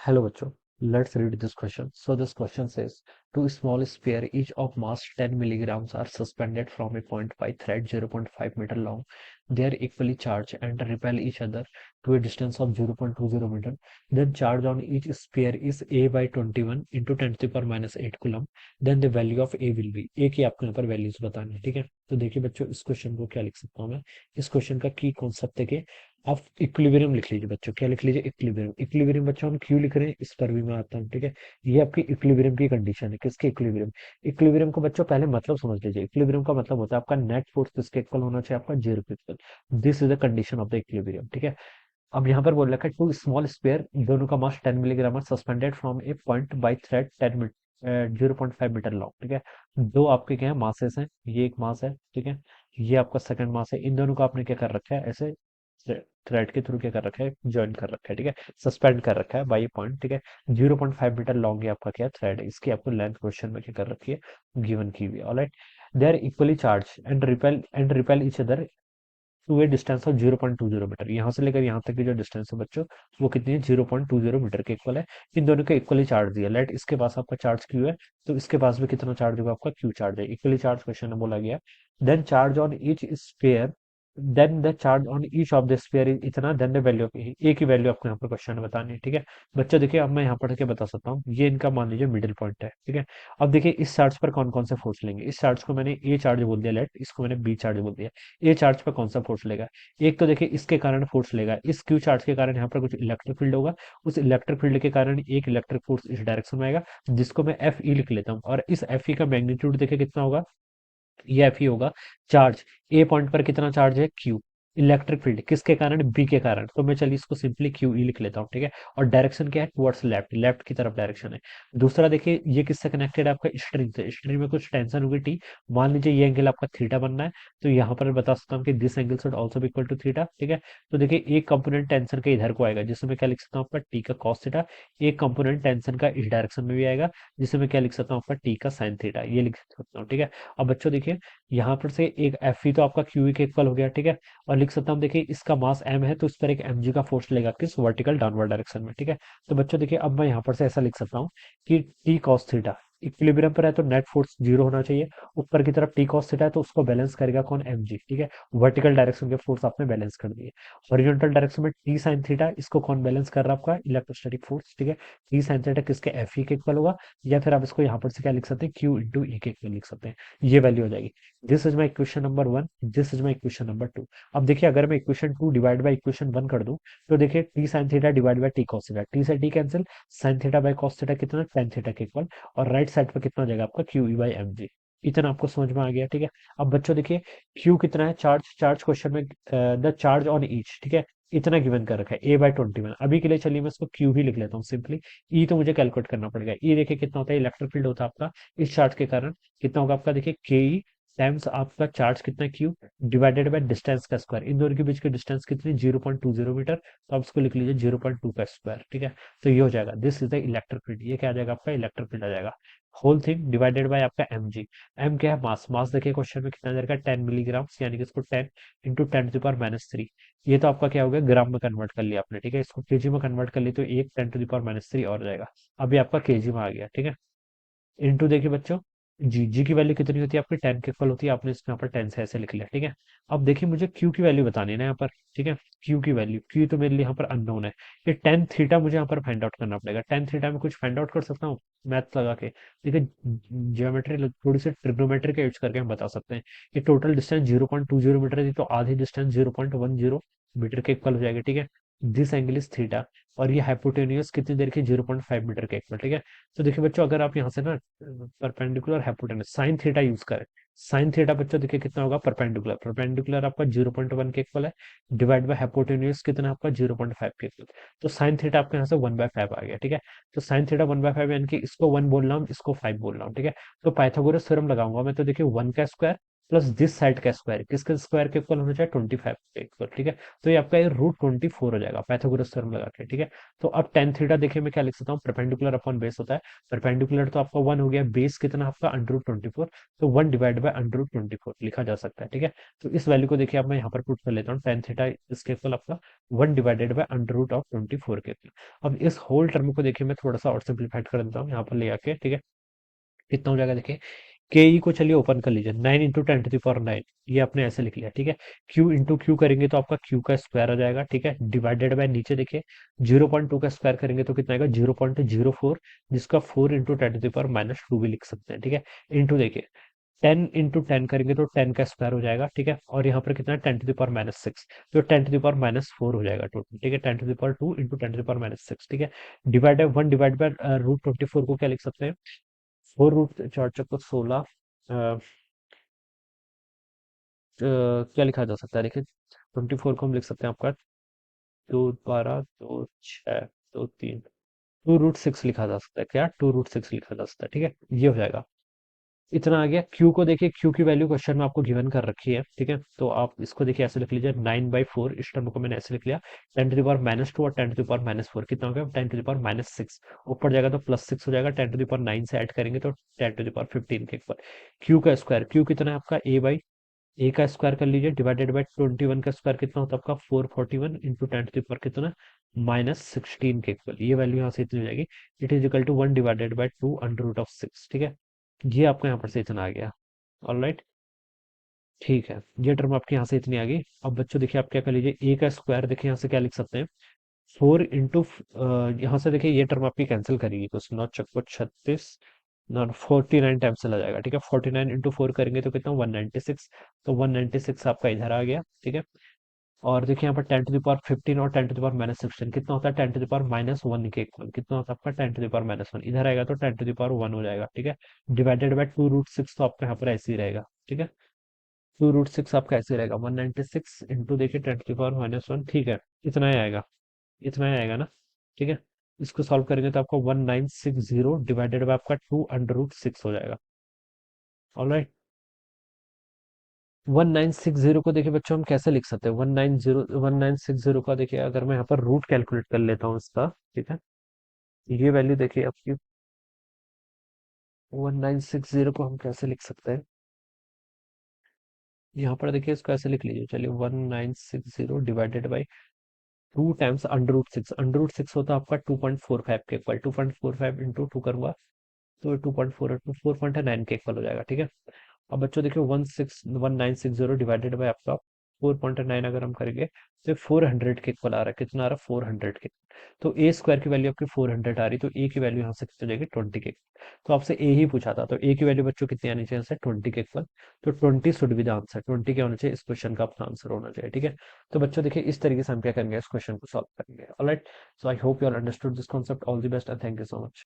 Hello, Bacho. Let's read this question. So this question says, two small sphere each of mass 10 milligrams are suspended from a point by thread 0.5 meter long. They are equally charged and repel each other to a distance of 0.20 meter. Then charge on each sphere is A by 21 into 10 to the power minus 8 coulomb. Then the value of A will be. A की आपको यहाँ पर values बतानी है, ठीक है। तो देखिए बच्चों, इस क्वेश्चन को क्या लिख सकता हूँ मैं। इस क्वेश्चन का की कॉन्सेप्ट है कि आप इक्विलिब्रियम लिख लीजिए बच्चों। क्या लिख लीजिए? इक्विलिब्रियम। इक्विलिब्रियम बच्चों हम क्यों लिख रहे हैं इस पर भी मैं आता हूँ, ठीक है। ये आपकी इक्विलिब्रियम की कंडीशन है। किसके इक्विलिब्रियम? इक्विलिब्रियम को बच्चों पहले मतलब समझ लीजिए। इक्विलिब्रियम का मतलब होता है आपका नेट फोर्स किसके इक्वल होना चाहिए? आपका जीरो के equal. This is the condition of the equilibrium, ठीक है। अब यहाँ पर बोल रखा है टू स्मॉल स्पेयर, दोनों का मास 10 मिलीग्राम है, suspended from a point by thread 0.5 metre long, ठीक है। दो आपके क्या है? मासेस हैं। ये एक मास है, ठीक है। ये आपका सेकंड मास है। इन दोनों को आपने क्या कर रखा है? ऐसे थ्रेड के थ्रू क्या कर रखा है? ज्वाइन कर रखा है, ठीक है। सस्पेंड कर रखा है बाई पॉइंट, ठीक है। 0.5 मीटर लॉन्ग ये आपका क्या थ्रेड है। इसकी आपको लेंथ क्वेश्चन में क्या कर रखी है? गिवन की हुई है। Alright, they are equally charge and repel each other to a distance of 0.20 metre. यहाँ से लेकर यहाँ तक की जो डिस्टेंस है बच्चों, वो कितनी है? 0.20 मीटर के इक्वल है। इन दोनों के इक्वली चार्ज दिया। लेट इसके पास आपका चार्ज क्यू है, तो इसके पास भी कितना चार्ज होगा? आपका क्यू चार्ज है। इक्वली चार्ज क्वेश्चन में बोला गया। Then charge on each sphere, then the charge on each of the sphere is इतना, then the value of a की वैल्यू आपको यहाँ पर क्वेश्चन में बतानी है, ठीक है। बच्चों देखिए, अब मैं यहाँ पढ़ के बता सकता हूँ। ये इनका मान लीजिए मिडिल पॉइंट है, ठीक है। अब देखिए इस चार्ज पर कौन कौन से फोर्स लेंगे। इस चार्ज को मैंने ए चार्ज बोल दिया, लेट इसको मैंने बी चार्ज बोल दिया। ए चार्ज पर कौन सा फोर्स लेगा? एक तो देखिए इसके कारण फोर्स लेगा, इस क्यू चार्ज के कारण यहाँ पर कुछ इलेक्ट्रिक फील्ड होगा। उस इलेक्ट्रिक फील्ड के कारण एक इलेक्ट्रिक फोर्स इस डायरेक्शन में आएगा, जिसको मैं एफ ई लिख लेता हूँ। और इस एफ ई का मैग्नीट्यूड देखिए कितना होगा? ये एफ ही होगा। चार्ज ए पॉइंट पर कितना चार्ज है? क्यू। इलेक्ट्रिक फील्ड किसके कारण? बी के कारण। तो मैं चलिए इसको सिंपली क्यू ई लिख लेता हूँ, ठीक है। और डायरेक्शन क्या है? टुवर्ड्स लेफ्ट, लेफ्ट की तरफ डायरेक्शन है। दूसरा देखिए, ये किससे कनेक्टेड है? आपका स्ट्रिंग से। स्ट्रिंग में कुछ टेंशन होगी टी। मान लीजिए ये एंगल आपका थीटा बनना है, तो यहाँ पर बता सकता हूँ कि this angle should also be equal to theta, ठीक है। तो देखिए एक कंपोनेंट टेंशन का इधर को आएगा, जिसमें मैं क्या लिख सकता हूँ? आपका टी का कॉस थीटा। एक कंपोनेंट टेंशन का इस डायरेक्शन में भी आएगा, जिसमें मैं क्या लिख सकता हूँ? आपका टी का साइन थीटा। ये लिख सकता हूँ, ठीक है। अब बच्चों देखिए, यहाँ पर से एक एफ ई तो आपका क्यू ई के इक्वल हो गया, ठीक है। और लिख सकता हूँ, देखिए इसका मास एम है, तो इस पर एक एम जी का फोर्स लेगा, किस? वर्टिकल डाउनवर्ड डायरेक्शन में, ठीक है। तो बच्चों देखिए, अब मैं यहाँ पर से ऐसा लिख सकता हूँ कि टी कॉस थीटा इक्विलिब्रियम पर है, तो नेट फोर्स जीरो होना चाहिए। ऊपर की तरफ टी कॉस थीटा है, तो उसको बैलेंस करेगा कौन? एम जी, ठीक है। वर्टिकल डायरेक्शन के फोर्स आपने बैलेंस कर दिए। हॉरिजॉन्टल डायरेक्शन में टी साइन थीटा, इसको कौन बैलेंस कर रहा है? आपका इलेक्ट्रोस्टैटिक फोर्स, ठीक है। टी साइन थीटा किसके? एफ ई के इक्वल होगा। या फिर आप इसको यहाँ पर से क्या लिख सकते हैं? क्यू इंटू ई के इक्वल लिख सकते हैं। ये वैल्यू हो जाएगी। This is my equation number one, this is my equation number two. अब देखिए, अगर मैं equation two divide by equation one कर दूं, तो देखिए T sine theta divide by T cos theta, T से T cancel, sine theta by cos theta कितना? टेन थीटा के इक्वल। और राइट साइड पर कितना हो जाएगा? आपका Q E by M G. इतना आपको समझ में आ गया, ठीक है। अब बच्चों देखिए, क्यू कितना है? चार्ज, चार्ज क्वेश्चन में द चार्ज ऑन ईच, ठीक है। इतना गिवन कर रखा है, ए बाई 21। अभी के लिए चलिए मैं इसको क्यू ही लिख लेता हूँ सिंपली। ई तो मुझे कैलकुलेट करना पड़ेगा। ई देखिए कितना होता है? इलेक्ट्रिक फील्ड होता है आपका इस चार्ज के कारण। कितना होगा आपका? देखिए के ई टाइम्स आपका चार्ज कितना? क्यू, डिवाइडेड बाय डिस्टेंस का स्क्वायर। इन दोनों के बीच की डिस्टेंस कितनी? 0.20 मीटर। तो आप इसको लिख लीजिए 0.2 का स्क्वायर, ठीक है। तो ये हो जाएगा, this is the electric field. ये क्या आ जाएगा? आपका इलेक्ट्रिक फील्ड आ जाएगा। होल थिंग डिवाइडेड बाय आपका एम जी। एम क्या है? मास। मास देखिए क्वेश्चन में कितना दे रखा है? 10 मिलीग्राम, यानी कि इसको 10 इंटू 10 टू द पावर -3। ये तो आपका क्या हो गया? ग्राम में कन्वर्ट कर लिया आपने, ठीक है। इसको केजी में कन्वर्ट कर लिया, तो एक 10 टू द पावर -3 और जाएगा। अभी आपका केजी में आ गया, ठीक है। इंटू देखिए बच्चों, जी जी की वैल्यू कितनी होती है? आपकी 10 के इक्वल होती है। आपने इसमें यहाँ पर 10 से ऐसे लिख लिया, ठीक है। अब देखिए मुझे क्यू की वैल्यू बतानी है ना यहाँ पर, ठीक है। क्यू की वैल्यू, क्यू तो मेरे लिए यहाँ पर अननोन है। ये टेन थीटा मुझे यहाँ पर फाइंड आउट करना पड़ेगा। टेन थीटा में कुछ फाइंड आउट कर सकता हूँ मैथ लगा के? देखिए, जियोमेट्री थोड़ी सी ट्रिग्नोमेट्री का यूज करके हम बता सकते हैं। ये टोटल डिस्टेंस 0.20 मीटर थी, तो आधी डिस्टेंस 0.10 मीटर के इक्वल हो जाएगी, ठीक है। This angle is theta. और ये हाइपोटेन्यूज कितनी देर की? 0.5 मीटर के इक्वल, ठीक है। तो देखिए बच्चों, अगर आप यहाँ से ना perpendicular hypotenuse sine theta use करें, साइन थीटा बच्चों देखिए कितना होगा? परपेंडिकुलर, परपेंडिकुलर आपका 0.1 के इक्वल है, डिवाइड बाय हाइपोटेन्यूज कितना आपका? 0.5 के इक्वल। तो साइन थीटा आपके यहाँ से 1/5 आ गया, ठीक है। तो साइन थीटा 1/5, यानी कि इसको 1 बोल रहा हूँ, इसको 5 बोल रहा हूँ, ठीक है। तो पाइथागोरस थ्योरम लगाऊंगा मैं, तो देखिए 1 का स्क्वायर प्लस दिस साइड का स्क्वायर, किसके स्क्वायर के इक्वल होना चाहिए, 25 के इक्वल, ठीक है। तो ये आपका ये √24 हो जाएगा पाइथागोरस थ्योरम लगा के, ठीक है। तो अब टेन थीटा देखिए मैं क्या लिख सकता हूँ, परपेंडिकुलर अपॉन बेस होता है, परपेंडिकुलर तो आपका 1 हो गया, बेस कितना आपका √24, तो 1 डिवाइड बाय √24 लिखा जा सकता है, ठीक है। तो इस वैल्यू को देखिए अब मैं यहाँ पर पुट कर लेता हूँ, टेन थीटा इसके इक्वल आपका 1 डिवाइडेड बाय √24 के इक्वल। अब इस होल टर्म को देखिए मैं थोड़ा सा और सिंप्लीफाइड कर देता हूँ यहाँ पर ले आके, ठीक है। कितना हो जाएगा देखिए, के ई को चलिए ओपन कर लीजिए, 9 × 10⁻⁹ ये आपने ऐसे लिख लिया, ठीक है। क्यू इंटू क्यू करेंगे तो आपका क्यू का स्क्वायर आ जाएगा, ठीक है, डिवाइडेड बाय नीचे देखिए 0.2 का स्क्वायर करेंगे तो कितना आएगा 0.04, जिसका 4 × 10⁻⁻2 भी लिख सकते हैं, ठीक है। इंटू देखिए 10 × 10 करेंगे तो 10 का स्क्वायर हो जाएगा, ठीक है। और यहाँ पर कितना है 10⁻⁻6, तो 10⁻⁴ हो जाएगा टोटल, ठीक है। 10⁻2 इंटू 10⁻⁻6, ठीक है। डिवाइड 1 डिवाइड बाय √24 को क्या लिख सकते हैं, 4 √4 × 16, क्या लिखा जा सकता है देखिए, 24 को हम लिख सकते हैं आपका 2 12 2 6 2 3, 2 √6 लिखा जा सकता है, क्या 2 √6 लिखा जा सकता है, ठीक है। ये हो जाएगा, इतना आ गया। क्यू को देखिए, क्यू की वैल्यू क्वेश्चन में आपको गिवन कर रखी है, ठीक है। तो आप इसको देखिए ऐसे लिख लीजिए 9/4, इस टर्म को मैंने ऐसे लिख लिया, 10⁻⁻2 और 10⁻⁴ कितना हो गया 10⁻⁻6, ऊपर जाएगा तो +6 हो जाएगा, 10⁻9 से ऐड करेंगे तो 10⁻15 के ऊपर। क्यू का स्क्वायर, क्यू कितना है आपका ए का स्क्वायर कर लीजिए, डिवाइडेड बाय 21 का स्क्वायर कितना होता है आपका 441 इंटू 10⁻, कितना -16 के इक्वल, ये वैल्यू यहाँ से इतनी हो जाएगी। It is equal to 1 divided by 2 √6, ठीक है। ये आपका यहाँ पर से इतना आ गया, ऑलराइट, ठीक है। ये टर्म आपके यहाँ से इतनी आ गई। अब बच्चों देखिए आप क्या कर लीजिए, ए का स्क्वायर देखिए यहाँ से क्या लिख सकते हैं, 4 यहाँ से देखिए ये टर्म आपकी कैंसिल करेगी, तो 9×4 = 36, नॉट 49 टाइम्स चला जाएगा, ठीक है। 49 × 4 करेंगे तो कितना 196, तो 196 आपका इधर आ गया, ठीक है। और देखिए यहाँ पर 10⁻15 और 10⁻⁻16 कितना होता है, 10⁻⁻1 के इक्वल, कितना होता है आपका 10⁻1, इधर आएगा तो 10⁻1 हो जाएगा, ठीक है। डिवाइडेड बाय 2 √6, तो आपका यहाँ पर ऐसे ही रहेगा, ठीक है। 2 √6 आपका ऐसे ही रहेगा, 196 इंटू देखिए 10⁻1, ठीक है। इतना ही आएगा, इतना ही आएगा ना, ठीक है। इसको सॉल्व करेंगे तो आपका 1960 डिवाइडेड बाय आपका 2 √6 हो जाएगा, ऑलराइट। 1960 को देखिए बच्चों हम कैसे लिख सकते हैं, 1960 का देखिए अगर मैं यहाँ पर रूट कैलकुलेट कर लेता हूँ इसका, ठीक है। ये वैल्यू देखिए आपकी 1960 को हम कैसे लिख सकते हैं, यहाँ पर देखिए इसको ऐसे लिख लीजिए, चलिए 1960 डिवाइडेड बाई 2 टाइम्स √6, √6 होता है आपका 2.45 के इक्वल, 2.45 इंटू 2 करूंगा तो 2.4 4.9 के इक्वल हो जाएगा, ठीक है। अब बच्चों देखिए 1960 डिवाइडेड बाय आपका 4.9 अगर हम करेंगे तो 400 के इक्वल आ रहा है, कितना आ रहा है 400 के। तो ए स्क्वायर की वैल्यू आपकी 400 आ रही, तो ए की वैल्यू यहाँ से कितनी हो जाएगी 20 के। तो आपसे ए ही पूछा था, तो ए की वैल्यू बच्चों कितनी आनी चाहिए, 20 के इक्वल। तो 20 शुड बी द आंसर, 20 क्या होना चाहिए, इस क्वेश्चन का अपना आंसर होना चाहिए, ठीक है। तो बच्चों देखिए इस तरीके से हम क्या करेंगे, इस क्वेश्चन को सॉल्व करेंगे, alright. So I hope you all understood this concept, all the best and thank you so much.